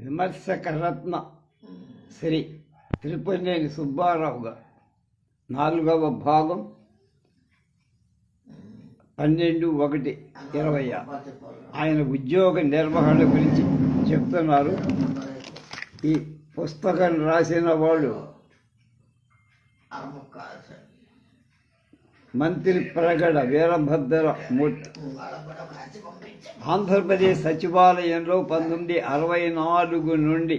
విమర్శకరత్న శ్రీ తిరుపతినేని సుబ్బారావు గారు 4వ భాగం 12/1/26 ఆయన ఉద్యోగ నిర్వహణ గురించి చెప్తున్నారు. ఈ పుస్తకం రాసిన వాళ్ళు మంత్రి ప్రగడ వీరభద్రమూర్తి. ఆంధ్రప్రదేశ్ సచివాలయంలో 1964 నుండి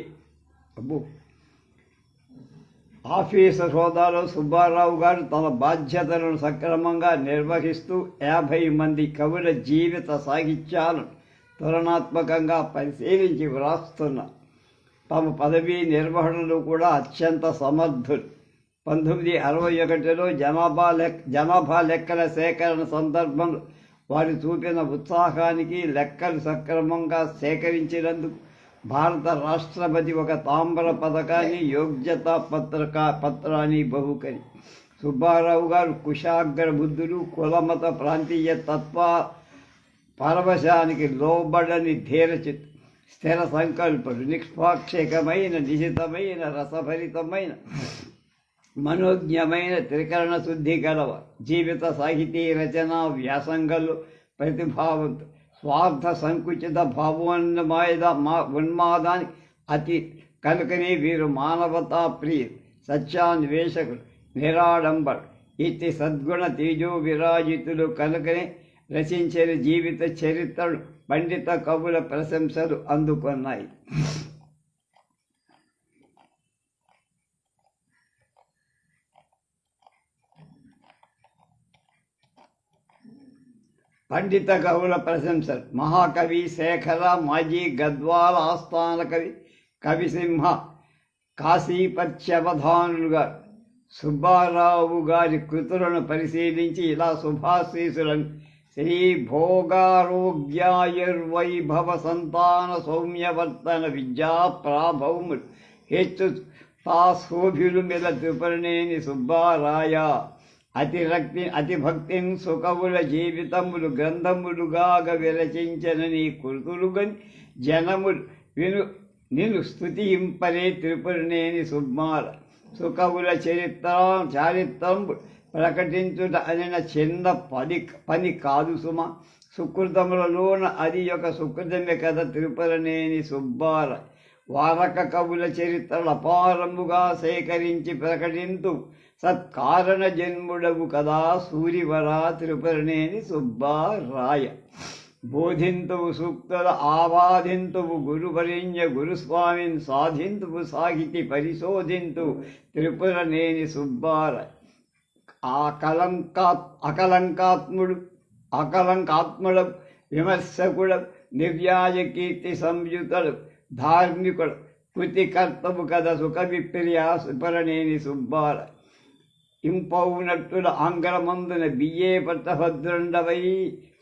ఆఫీసర్ హోదాలో సుబ్బారావు గారు తన బాధ్యతలను సక్రమంగా నిర్వహిస్తూ 50 మంది కవుల జీవిత సాహిత్యాలను తులనాత్మకంగా పరిశీలించి వ్రాస్తున్నారు. తమ పదవీ నిర్వహణలో కూడా అత్యంత సమర్థులు. 1961లో జనాభా లెక్కల సేకరణ సందర్భంలో వారు చూపిన ఉత్సాహానికి లెక్కలు సక్రమంగా సేకరించినందుకు భారత రాష్ట్రపతి ఒక తామ్ర పథకాన్ని, యోగ్యతా పత్రాన్ని బహుకరి. సుబ్బారావు గారు కుశాగ్ర బుద్ధులు, కులమత ప్రాంతీయ తత్వ పరవశానికి లోబడని ధీరచిత్, స్థిర సంకల్పలు, నిష్పాక్షికమైన నిశితమైన రసభరితమైన మనోజ్ఞమైన త్రికరణ శుద్ధి గలవ. జీవిత సాహితీ రచన వ్యాసంగంలో ప్రతిభావంతు, స్వార్థ సంకుచిత ఉన్మాదానికి అతి కనుకనే వీరు మానవతా ప్రియ సత్యాన్వేషకులు, నిరాడంబరు, ఇతి సద్గుణ తేజో విరాజితులు కనుకనే రచించిన జీవిత చరిత్రలు పండిత కవుల ప్రశంసలు అందుకున్నాయి. పండిత కవుల ప్రశంసలు: మహాకవి శేఖర, మాజీ గద్వాల ఆస్థాన కవి కవిసింహ, కాశీపత్యవధానులు గారు సుబ్బారావు గారి కృతులను పరిశీలించి ఇలా శుభాశీసులను: శ్రీ భోగారోగ్యాయుర్వైభవ సంతాన సౌమ్యవర్తన విద్యా ప్రాభౌములు హెచ్చు తాశోభిలు మిల త్రిపురనేని సుబ్బారాయ. అతి భక్తిని సుకవుల జీవితములు గ్రంథములుగాగ విరచించిన నీ కృతులుగని జనములు నిన్ను స్తుతింపరే త్రిపురనేని సుబ్బార. సుకవుల చారిత్రము ప్రకటించుట అనిన చిన్న పని కాదు సుమ. సుకృతములలోన అది ఒక సుకృతమే కదా త్రిపురనేని సుబ్బార. వారక కవుల చరిత్రలు అపారముగా సేకరించి ప్రకటింతు సత్కారణ జన్ముడవు కదా సూరివరా త్రిపురనేని సుబ్బారాయ. బోధింతువు సూక్తుల ఆవాదింతువు గురువరిణ్య గురుస్వామిని సాధింతువు సాహితి పరిశోధింతు త్రిపురనేని సుబ్బారాయ. అకలంకాత్ముడు విమర్శకుడు నివ్యాజ కీర్తి సంయుతుడు ధార్మికుడు కృతికర్తవు కథ సుఖవిప్రియా సుపరనేని సుబ్బారాయ. ఇంపౌనట్టుల ఆంగ్రమందున బియ్యే పట్టభద్రుండవై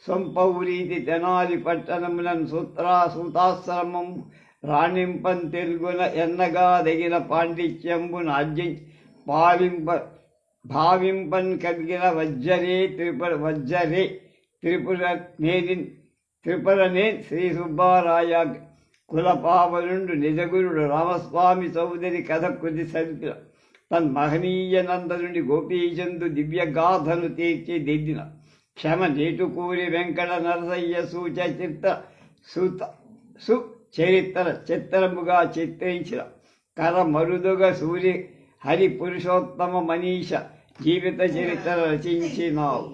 సొంపౌరీతి తెనాలి పట్టణములను సూతాశ్రమం రాణింపన్ తెలుగున ఎన్నగా దగిన పాండిత్యంబును ఆర్జించి భావింపన్ కలిగిన త్రిపురనే శ్రీ సుబ్బారాయ. కులపావనుండు నిజగురుడు రామస్వామి చౌదరి కథ కృతి సరిపిన తన్మహనీయ నందనుడి గోపీచందు దివ్యగాథను తీర్చిదిద్దిన క్షమ నేటుకూరి వెంకట నరసయ్య చరిత్ర చిత్రముగా చిత్రించిన కర మరుదుగా సూర్య హరి పురుషోత్తమ మనీష జీవిత చరిత్ర రచించినావు.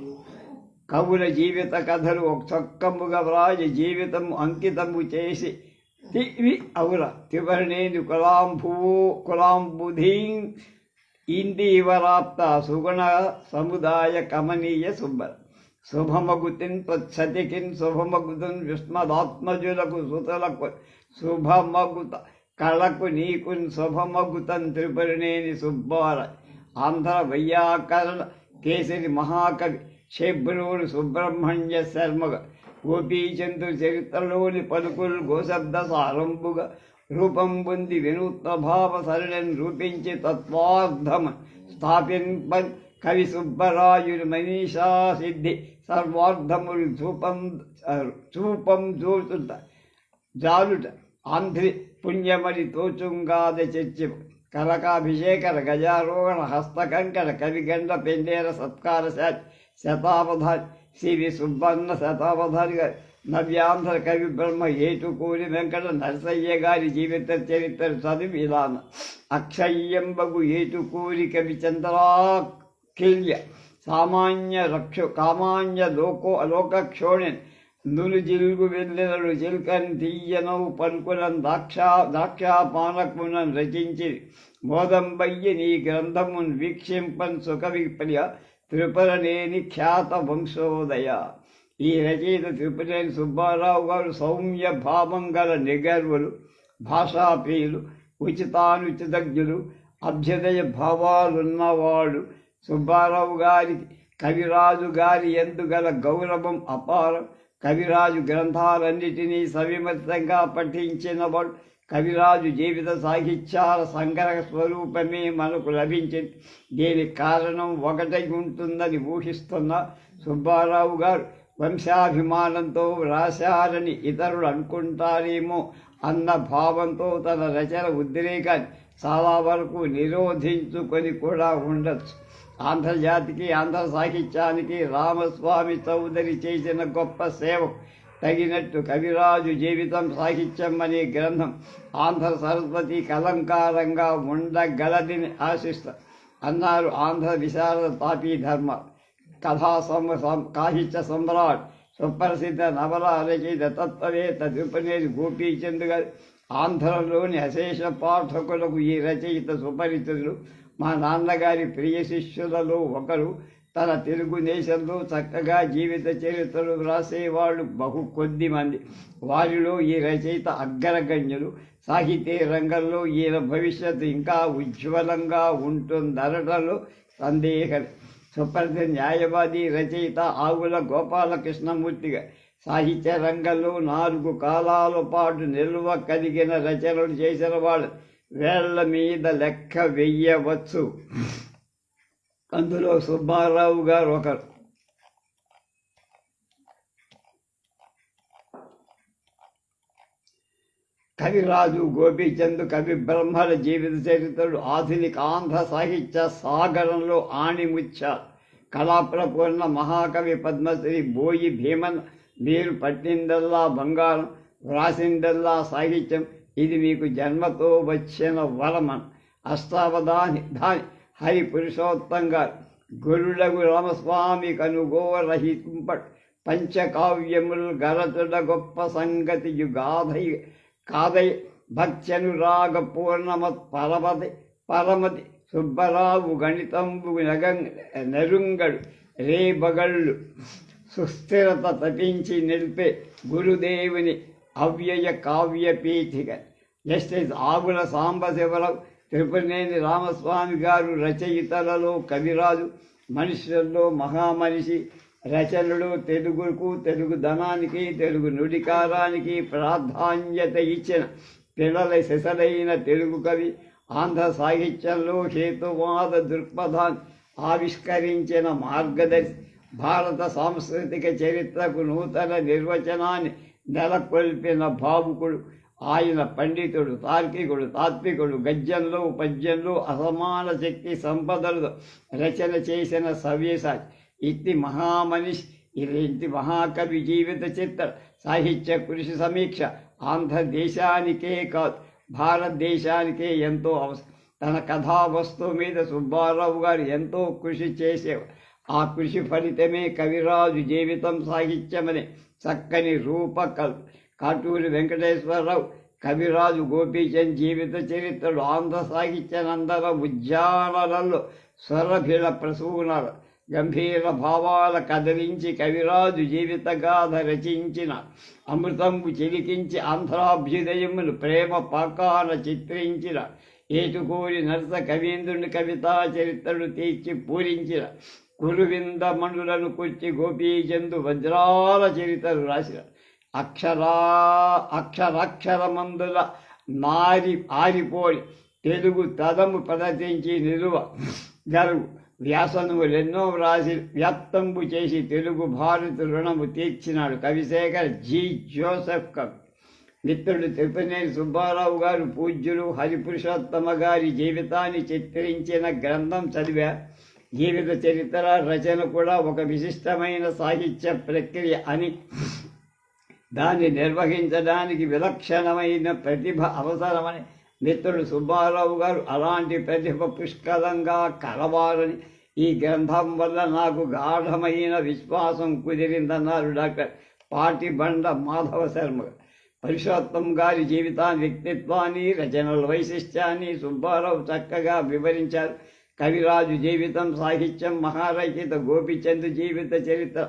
కవుల జీవిత కథలు ఒక చొక్కముగా వ్రాయి జీవితము అంకితము చేసి అవురా త్రిపురనేని కులాంబుధీ ఇందీవరాప్త సుగుణ సముదాయ కమనీయ సుబ్బర. శుభమగుతిన్ ప్రత్సతికిన్ శుభమగుతున్ విస్మదాత్మజులకు సుతులకు శుభమగుత కళకు నీకున్ శుభమగుతన్ త్రిపురనేని సుబ్బార. ఆంధ్ర వైయాకరణ కేసరి మహాకవి శేబ్రూరు సుబ్రహ్మణ్య శర్మగా గోపీచంద్రు చరిత్రలోని పలుకులు గోశబ్ద సారంభుగా రూపం పొంది వినూత్న భావ సరళని రూపించి తత్వార్థం స్థాపింపన్ కవి సుబ్బరాయుడు మనీషా సిద్ధి సర్వార్థములు చూపం చూపుట జాలుట ఆంధ్రి పుణ్యమణి తోచుంగాద చర్చి కనకాభిషేకర గజారోహణ హస్తకంకణ కవిగండ పెండేర సత్కార శతావధాని సివి సుబ్బన్న శతావధాని గారి నవ్యాంధ్ర కవి బ్రహ్మ ఏటుకూరి వెంకట నరసయ్య గారి జీవిత చరిత్ర చదివి ఇలాన అక్షయ్యంబగు ఏటుకూరి కవి చంద్రాకిల్య కామాన్య లోకక్షోణిన్ నులు జిల్గు వెన్నెలలు చిల్కన్ తీయనవు పలుకులను ద్రాక్షాపానకులను రచించి మోదంబయ్య నీ గ్రంథమున్ వీక్షింపన్ సుఖవిప్రియ త్రిపురనేని ఖ్యాత వంశోదయ. ఈ రచయిత త్రిపురనేని సుబ్బారావు గారు సౌమ్య భావం గల నిగర్వులు, భాషాప్రియులు, ఉచితానుచితజ్ఞులు, అభ్యుదయ భావాలున్నవాడు. సుబ్బారావు గారికి కవిరాజు గారి ఎందుగల గౌరవం అపారం. కవిరాజు గ్రంథాలన్నిటినీ సవిమర్శంగా పఠించినవాడు. కవిరాజు జీవిత సాహిత్యాల సంగ్రహ స్వరూపమే మనకు లభించింది. దీనికి కారణం ఒకటై ఉంటుందని ఊహిస్తున్న సుబ్బారావు గారు వంశాభిమానంతో వ్రాశారని ఇతరులు అనుకుంటారేమో అన్న భావంతో తన రచన ఉద్రేకాన్ని చాలా వరకు నిరోధించుకొని కూడా ఉండొచ్చు. ఆంధ్రజాతికి, ఆంధ్ర సాహిత్యానికి రామస్వామి చౌదరి చేసిన గొప్ప సేవ తగినట్టు కవిరాజు జీవితం సాహిత్యం అనే గ్రంథం ఆంధ్ర సరస్వతికి అలంకారంగా ఉండగలదని ఆశిస్తారు అన్నారు ఆంధ్ర విశారద తాపీ ధర్మ సాహిత్య సమ్రాట్ సుప్రసిద్ధ నవల రచయిత తత్వవేత్త త్రిపురనేని గోపీచంద్ గారు. ఆంధ్రలోని అశేష పాఠకులకు ఈ రచయిత సుపరిచితులు. మా నాన్నగారి ప్రియ శిష్యులలో ఒకరు. తన తెలుగు దేశంలో చక్కగా జీవిత చరిత్రలు వ్రాసేవాళ్ళు బహు కొద్ది మంది. వారిలో ఈ రచయిత అగ్రగణ్యులు. సాహితీ రంగంలో ఈయన భవిష్యత్తు ఇంకా ఉజ్వలంగా ఉంటుందనడంలో సందేహం. సుప్రసిద్ధ న్యాయవాది, రచయిత ఆవుల గోపాలకృష్ణమూర్తిగా సాహిత్య రంగంలో 4 కాలాల పాటు నిల్వ కలిగిన రచనలు చేసిన వాళ్ళు వేళ్ల మీద లెక్క వెయ్యవచ్చు. అందులో సుబ్బారావు గారు ఒకరు. కవిరాజు గోపీచంద్ కవి బ్రహ్మల జీవిత చరిత్రలు ఆధునిక ఆంధ్ర సాహిత్య సాగరంలో ఆణిముత్యాలు. కళాప్రపూర్ణ మహాకవి పద్మశ్రీ బోయి భీమన్ మీరు పట్టిందల్లా బంగారం, వ్రాసిందల్లా సాహిత్యం, ఇది మీకు జన్మతో వచ్చిన వరమన్. అష్టావధాని హరి పురుషోత్తం గారు గురుడగు రామస్వామి కనుగోరహింప పంచకావ్యములు గరతుడ గొప్ప సంగతి కాదై భక్త్యనురాగ పూర్ణమత్ పరమతి సుబ్బరావు గణితంబు నెరుంగడు రేబగళ్ళు సుస్థిరత తపించి నిలిపే గురుదేవుని అవ్యయ కావ్య పీఠిక. జస్టిస్ ఆగుల సాంబశివరావు త్రిపురనేని రామస్వామి గారు రచయితలలో కవిరాజు, మనుషుల్లో మహామనిషి. రచనలు తెలుగుకు, తెలుగు ధనానికి, తెలుగు నుడికారానికి ప్రాధాన్యత ఇచ్చిన పిల్లల సిసలైన తెలుగు కవి. ఆంధ్ర సాహిత్యంలో హేతువాద దృక్పథాన్ని ఆవిష్కరించిన మార్గదర్శి. భారత సాంస్కృతిక చరిత్రకు నూతన నిర్వచనాన్ని నెలకొల్పిన భావుకుడు. ఆయన పండితుడు, తార్కికుడు, తాత్వికుడు. గద్యంలో పద్యంలో అసమాన శక్తి సంపదలతో రచన చేసిన సవ్యసాచి. ఇట్టి మహామనిషి, ఇంటి మహాకవి జీవిత చిత్ర సాహిత్య కృషి సమీక్ష ఆంధ్రదేశానికే కాదు భారతదేశానికే ఎంతో అవసరం. తన కథా వస్తువు మీద సుబ్బారావు గారు ఎంతో కృషి చేసేవారు. ఆ కృషి ఫలితమే కవిరాజు జీవితం సాహిత్యమనే చక్కని రూపకల్ప. కాటూరి వెంకటేశ్వరరావు కవిరాజు గోపీచంద్ జీవిత చరిత్రలు ఆంధ్ర సాహిత్య నందన ఉద్యానలలో స్వరభిల ప్రసూనాలు గంభీర భావాల కదిలించి కవిరాజు జీవిత గాథ రచించిన అమృతంబు చిలికించి ఆంధ్రాభ్యుదయమును ప్రేమ పాకాన చిత్రించిన ఏటుకూరి నరస కవీంద్రుని కవితా చరిత్రను తీర్చి పూరించిన కురువింద మణులను కూర్చి గోపీచందు వజ్రాల చరిత్రలు రాసిన అక్షరాక్షరమందుల ఆరిపోయి తెలుగు తదము ప్రదర్శించి నిలువ గలుగు వ్యాసనములెన్నో వ్రాసి వ్యాప్తంబు చేసి తెలుగు భారత రుణము తీర్చినాడు కవిశేఖర్ జి. జోసెఫ్ కవి. మిత్రుడు తిరుపతినేని సుబ్బారావు గారు పూజ్యులు హరిపురుషోత్తమ గారి జీవితాన్ని చిత్రించిన గ్రంథం చదివా. జీవిత చరిత్ర రచన కూడా ఒక విశిష్టమైన సాహిత్య ప్రక్రియ అని, దాన్ని నిర్వహించడానికి విలక్షణమైన ప్రతిభ అవసరమని మిత్రుడు సుబ్బారావు గారు అలాంటి ప్రతిభ పుష్కలంగా కలవాలని ఈ గ్రంథం వల్ల నాకు గాఢమైన విశ్వాసం కుదిరిందన్నారు డాక్టర్ పాటిబండ మాధవ శర్మ. పురుషోత్తం గారి జీవితాన్ని, వ్యక్తిత్వాన్ని, రచనల వైశిష్ట్యాన్ని సుబ్బారావు చక్కగా వివరించారు. కవిరాజు జీవితం, సాహిత్యం, మహారచయిత గోపిచంద్ జీవిత చరిత్ర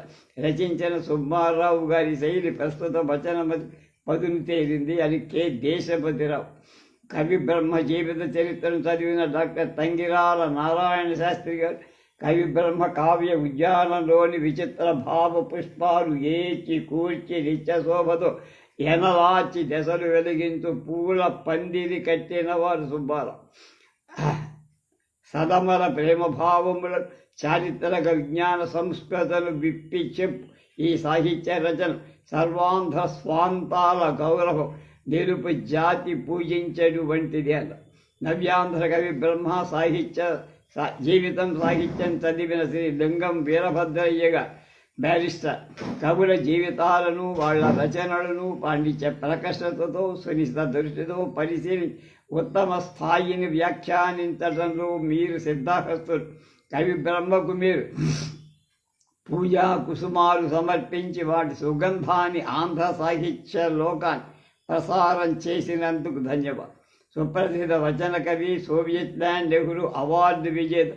రచించిన సుబ్బారావు గారి శైలి ప్రస్తుత వచన పదును తేలింది అని కె దేశపతిరావు. కవి బ్రహ్మ జీవిత చరిత్రను చదివిన డాక్టర్ తంగిరాల నారాయణ శాస్త్రి గారు కవి బ్రహ్మ కావ్య ఉద్యానంలోని విచిత్ర భావ పుష్పాలు ఏచి కూర్చి నిత్యశోభతో ఎనలాచి దశలు వెలిగించు పూల పందిరి కట్టిన వారు సుబ్బారావు. సదమల ప్రేమభావముల చారిత్రక విజ్ఞాన సంస్కృతలు విప్పి చెప్పు ఈ సాహిత్య రచన సర్వాంధ్ర స్వాంతాల గౌరవం నిలుపు జాతి పూజించడు వంటిది అన్న. నవ్యాంధ్ర కవి బ్రహ్మ జీవితం సాహిత్యం చదివిన శ్రీ లింగం వీరభద్రయ్యగా బ్యారిస్టర్ కవుల జీవితాలను, వాళ్ళ రచనలను పాండిత్య ప్రకర్షతతో, సునిశ్చిత దృష్టితో పరిశీలించి ఉత్తమ స్థాయిని వ్యాఖ్యానించడంలో మీరు సిద్ధహస్తులు. కవి బ్రహ్మకు మీరు పూజా కుసుమాలు సమర్పించి వాటి సుగంధాన్ని ఆంధ్ర సాహిత్య లోకాన్ని ప్రసారం చేసినందుకు ధన్యవాదాలు. సుప్రసిద్ధ వచన కవి, సోవియట్ ల్యాండ్ నెహ్రూ అవార్డు విజేత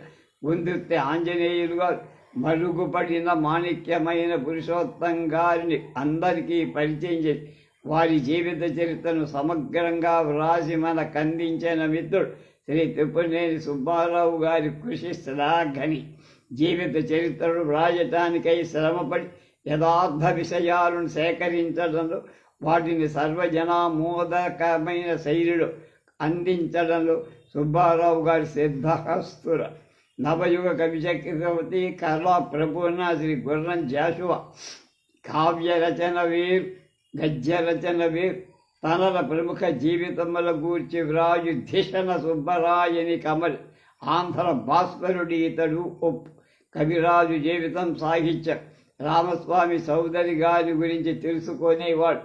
గుందుర్తి ఆంజనేయులు గారు మరుగుపడిన మాణిక్యమైన పురుషోత్తం గారిని అందరికీ పరిచయం చేసి వారి జీవిత చరిత్రను సమగ్రంగా వ్రాసి మనకు అందించిన మిత్రుడు శ్రీ తిరుపతినేని సుబ్బారావు గారి కృషి శ్లాఘని. జీవిత చరిత్రను వ్రాయటానికై శ్రమపడి యథార్థ విషయాలను సేకరించడంలో, వాటిని సర్వజనామోదకమైన శైలిలో అందించడంలో సుబ్బారావు గారి సిద్ధహస్తుర. నవయుగ కవి చక్రవర్తి కళా ప్రపూర్ణ శ్రీ గుర్రం జాషువా కావ్య రచన వీరు, గద్య రచన వీరు, తనల ప్రముఖ జీవితముల గూర్చి వ్రాయు ధిషణ సుబ్బరాయని కమల్ ఆంధ్ర భాస్కరుడి ఇతడు ఒప్పు. కవిరాజు జీవితం సాహిత్యం రామస్వామి చౌదరి గారి గురించి తెలుసుకునేవాడు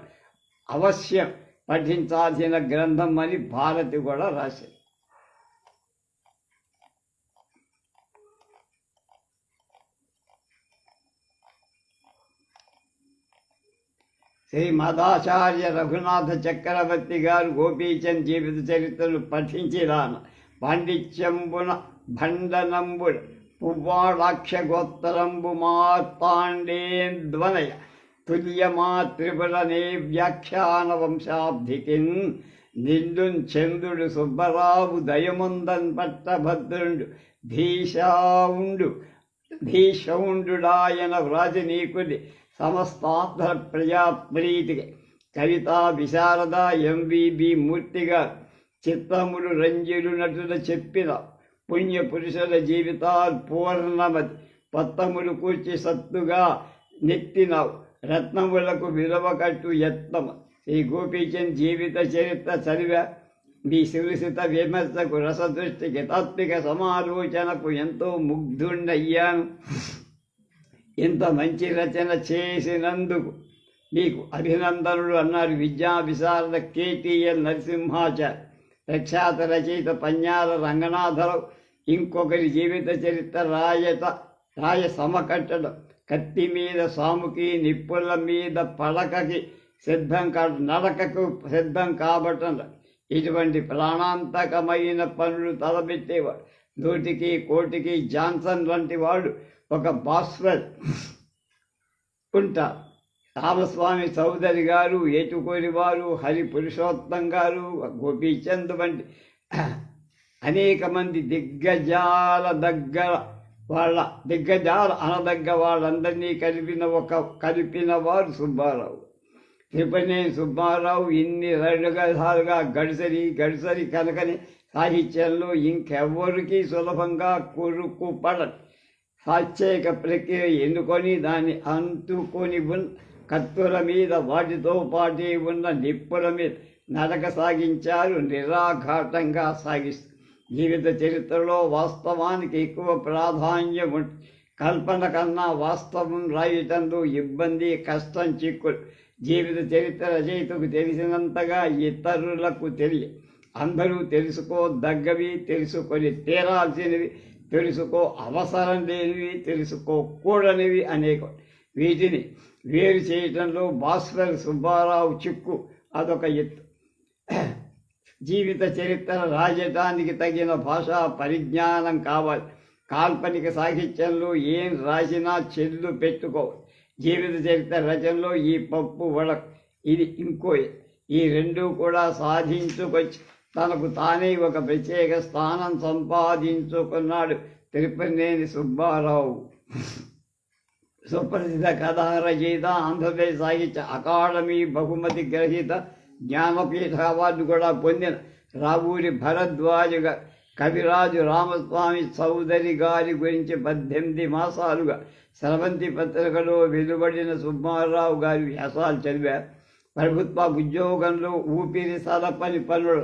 అవశ్యం పఠించాల్సిన గ్రంథం అని భారతి కూడా రాశారు. శ్రీ మదాచార్య రఘునాథ చక్రవర్తి గారు గోపీచంద్ జీవిత చరిత్రను పఠించిరాన పాండిత్యంబున భండనంబుడు పువ్వాడాక్షగోత్తరంబు మార్తాండేంద్వనయ తుల్యమా త్రిపురనే వ్యాఖ్యాన వంశాబ్ధికిన్ నిండున్ చంద్రుడు సుబ్బరావు దయముందన్ పట్టభద్రుండు భీషౌండుడాయన వ్రాజనీకుడి సమస్తాంధ్ర ప్రజాప్రీతికి. కవితా విశారద ఎంవిబి మూర్తిగా చిత్తములు రంజులు నటుల చెప్పిన పుణ్య పురుషుల జీవితాలు పూర్ణమది. పత్తములు కూర్చి సత్తుగా నెత్తినావు రత్నములకు విలువ కట్టు యత్నము. శ్రీ గోపీచంద్ జీవిత చరిత్ర చదివా. మీ సురసిత విమర్శకు, రసదృష్టికి, తాత్విక సమాలోచనకు ఎంతో ముగ్ధుండయ్యాను. ఇంత మంచి రచన చేసినందుకు మీకు అభినందనలు అన్నారు విద్యా విశారద కేటీఎల్ నరసింహాచార్య. ప్రఖ్యాత రచయిత పన్యాల రంగనాథరావు ఇంకొకరి జీవిత చరిత్ర రాయ సమకట్టడం, కత్తి మీద సాముకి, నిప్పుల మీద పడకకి నడకకు సిద్ధం కాబట్టం. ఇటువంటి ప్రాణాంతకమైన పనులు తలబెట్టేవాడు. 100కి 1 జాన్సన్ వంటి వాడు ఒక బాస్వెల్ ఉంటారు. రామస్వామి చౌదరి గారు, ఏటుకోరి వారు, హరి పురుషోత్తం గారు, గోపీచంద్ వంటి అనేక మంది దిగ్గజాల అనదగ్గ వాళ్ళందరినీ కలిపిన వారు సుబ్బారావు. తిరుపతినేని సుబ్బారావు ఇన్ని రకాలుగా గడిసరి కనుకని సాహిత్యంలో ఇంకెవ్వరికీ సులభంగా కురుకుపడదు. సాత్యేక ప్రక్రియ ఎన్నుకొని దాన్ని కత్తుల మీద వాటితో పాటే ఉన్న నిప్పుల మీద నడక సాగించారు, నిరాఘాటంగా సాగిస్తారు. జీవిత చరిత్రలో వాస్తవానికి ఎక్కువ ప్రాధాన్యం ఉంటుంది. కల్పన కన్నా వాస్తవం రాయటంలో ఇబ్బంది, కష్టం, చిక్కులు. జీవిత చరిత్ర రచయితకు తెలిసినంతగా ఇతరులకు తెలియదు. అందరూ తెలుసుకోదగ్గవి, తెలుసుకొని తీరాల్సినవి, తెలుసుకో అవసరం లేనివి, తెలుసుకోకూడనివి అనేక. వీటిని వేరు చేయటంలో భాస్కర్ సుబ్బారావు చిక్కు అదొక ఎత్తు. జీవిత చరిత్ర రాయటానికి తగిన భాషా పరిజ్ఞానం కావాలి. కాల్పనిక సాహిత్యంలో ఏం రాసినా చెల్లు పెట్టుకోవాలి. జీవిత చరిత్ర రచనలో ఈ పప్పు వడక్, ఇది ఇంకో, ఈ రెండూ కూడా సాధించుకొచ్చి తనకు తానే ఒక ప్రత్యేక స్థానం సంపాదించుకున్నాడు తిరుపతినేని సుబ్బారావు. సుప్రసిద్ధ కథా రచయిత, ఆంధ్రప్రదేశ్ సాహిత్య అకాడమీ బహుమతి గ్రహీత, జ్ఞానపీఠ అవార్డు కూడా పొందిన రావూరి భరద్వాజ కవిరాజు రామస్వామి చౌదరి గారి గురించి 18 మాసాలుగా స్రవంతి పత్రికలో వెలువడిన సుబ్బారావు గారి వ్యాసాలు చదివారు. ప్రభుత్వ ఉద్యోగంలో ఊపిరి సలపని పనుల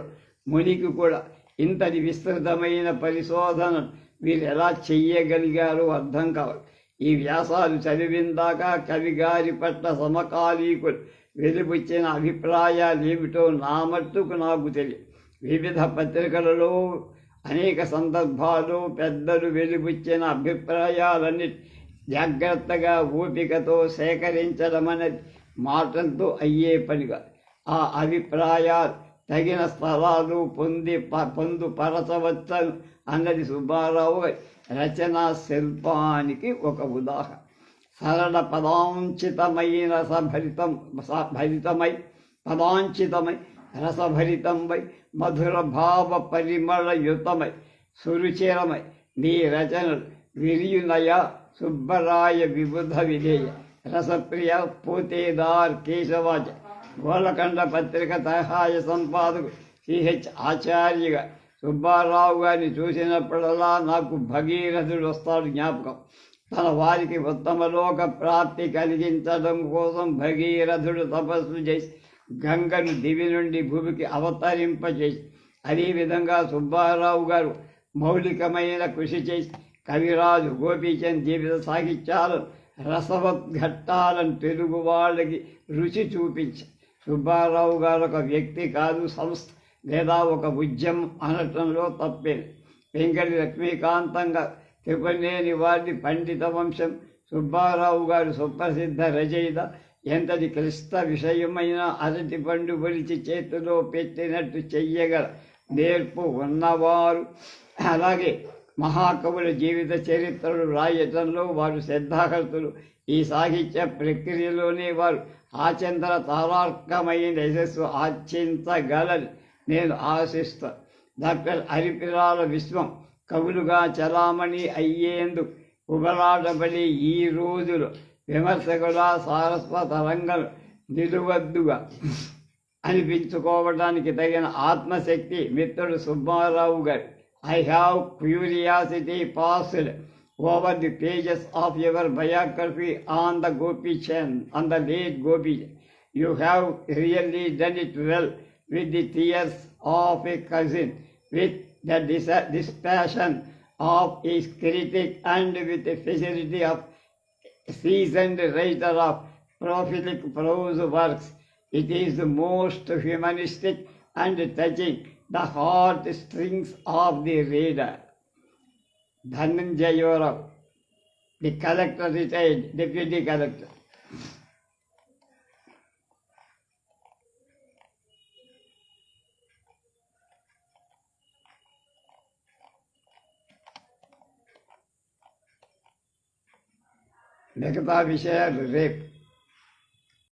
మునికి కూడా ఇంతటి విస్తృతమైన పరిశోధన వీరు ఎలా చెయ్యగలిగారో అర్థం కావాలి. ఈ వ్యాసాలు చదివిందాక కవిగారి పట్ల సమకాలీకులు వెలుబుచ్చిన అభిప్రాయాలు ఏమిటో నా మట్టుకు నాకు తెలియదు. వివిధ పత్రికలలో అనేక సందర్భాలు పెద్దలు వెలుబుచ్చిన అభిప్రాయాలన్నీ జాగ్రత్తగా ఓపికతో సేకరించడం అనేది మాటలతో అయ్యే పనిగా. ఆ అభిప్రాయాలు తగిన స్థలాలు పొందుపరచవచ్చను అన్నది సుబ్బారావు రచనా శిల్పానికి ఒక ఉదాహరణ. సరళ పదాంచితమైన పదాంచితమై రసభరితంపై మధుర భావ పరిమళయుతమై సురుచిరమై నీ రచనలు విరియునయ సుబ్బరాయ విబుధ విధేయ రసప్రియ పోతేదార్ కేశవాచ. గోలకండ పత్రిక సహాయ సంపాదకు సిహెచ్ ఆచార్యగా సుబ్బారావు గారిని చూసినప్పుడల్లా నాకు భగీరథుడు వస్తాడు జ్ఞాపకం. తన వారికి ఉత్తమలోక ప్రాప్తి కలిగించడం కోసం భగీరథుడు తపస్సు చేసి గంగను దివి నుండి భూమికి అవతరింపచేసి, అదేవిధంగా సుబ్బారావు గారు మౌలికమైన కృషి చేసి కవిరాజు గోపీచంద్ జీవిత సాహిత్యాలను రసవద్ఘట్టాలను తెలుగు వాళ్ళకి రుచి చూపించి సుబ్బారావు గారు ఒక వ్యక్తి కాదు, సంస్థ లేదా ఒక ఉద్యమం అనటంలో తప్పేది. వెంకటి లక్ష్మీకాంతంగా తిరుపతినేని వారి పండిత వంశం. సుబ్బారావు గారు సుప్రసిద్ధ రచయిత. ఎంతటి క్లిష్ట విషయమైన అరటి పండు ఒలిచి చేతిలో పెట్టినట్టు చెయ్యగల నేర్పు ఉన్నవారు. అలాగే మహాకవుల జీవిత చరిత్రలు రాయటంలో వారు శ్రద్ధాకర్తలు. ఈ సాహిత్య ప్రక్రియలోనే వారు ఆచంద్ర తారార్కమైన యశస్సు ఆర్జించగలని నేను ఆశిస్తాను. డాక్టర్ అరిపిరాల విశ్వం కవులుగా చలామణి అయ్యేందుకు ఉబలాటపడి ఈ రోజులు విమర్శకుల సారస్వత రంగం నిలువద్దుగా అనిపించుకోవడానికి తగిన ఆత్మశక్తి మిత్రుడు సుబ్బారావు గారు. I have curiosity passed over the pages of your biography on the Gopichand, on the late Gopi. You have really done it well, with the tears of a cousin, with the dispassion of a critic, and with the facility of a seasoned writer of prolific prose works. It is the most humanistic and touching the heart strings of the reader. Dhananjaya Rao, the collector retired, deputy collector. మిగతా విషయాలు రేపు.